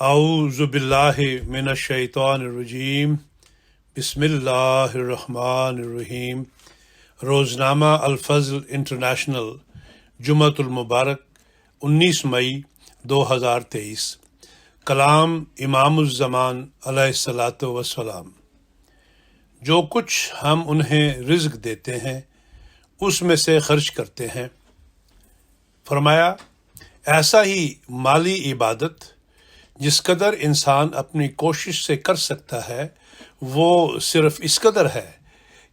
اعوذ باللہ من الشیطان الرجیم بسم اللہ الرحمن الرحیم۔ روزنامہ الفضل انٹرنیشنل، جمعۃ المبارک 19 مئی 2023۔ کلام امام الزمان علیہ الصلاۃ والسلام۔ جو کچھ ہم انہیں رزق دیتے ہیں اس میں سے خرچ کرتے ہیں۔ فرمایا، ایسا ہی مالی عبادت جس قدر انسان اپنی کوشش سے کر سکتا ہے وہ صرف اس قدر ہے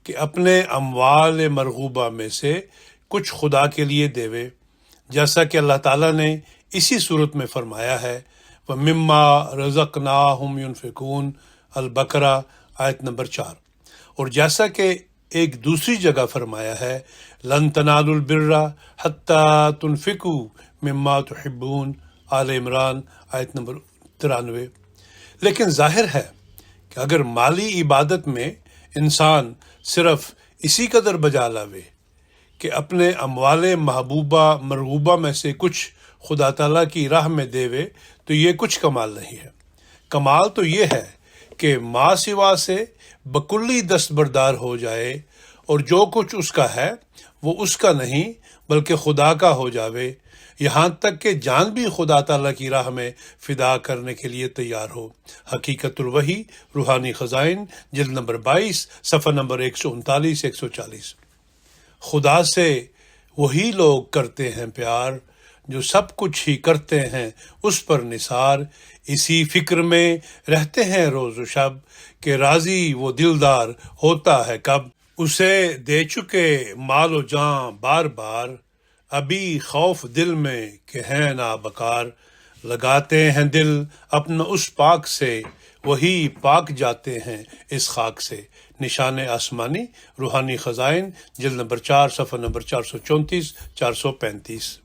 کہ اپنے اموال مرغوبہ میں سے کچھ خدا کے لیے دیوے، جیسا کہ اللہ تعالیٰ نے اسی صورت میں فرمایا ہے، وَمِمَّا رَزَقْنَاهُمْ يُنْفِقُونَ البقرہ آیت نمبر 4۔ اور جیسا کہ ایک دوسری جگہ فرمایا ہے، لَن تَنَالُوا الْبِرَّ حَتَّى تُنْفِقُوا مِمَّا تُحِبُّونَ آل عمران آیت نمبر 93۔ لیکن ظاہر ہے کہ اگر مالی عبادت میں انسان صرف اسی قدر بجا لاوے کہ اپنے اموال محبوبہ مرغوبہ میں سے کچھ خدا تعالیٰ کی راہ میں دیوے تو یہ کچھ کمال نہیں ہے۔ کمال تو یہ ہے کہ ما سوا سے بکلی دستبردار ہو جائے اور جو کچھ اس کا ہے وہ اس کا نہیں بلکہ خدا کا ہو جاوے، یہاں تک کہ جان بھی خدا تعالیٰ کی راہ میں فدا کرنے کے لیے تیار ہو۔ حقیقت الوحی، روحانی خزائن، جلد نمبر 22، صفحہ نمبر 139-140۔ خدا سے وہی لوگ کرتے ہیں پیار جو سب کچھ ہی کرتے ہیں اس پر نثار، اسی فکر میں رہتے ہیں روز و شب کہ راضی وہ دلدار ہوتا ہے کب۔ اسے دے چکے مال و جاں بار بار، ابھی خوف دل میں کہ ہے نا بکار۔ لگاتے ہیں دل اپنا اس پاک سے، وہی پاک جاتے ہیں اس خاک سے۔ نشان آسمانی، روحانی خزائن، جلد نمبر 4، صفحہ نمبر 434-435۔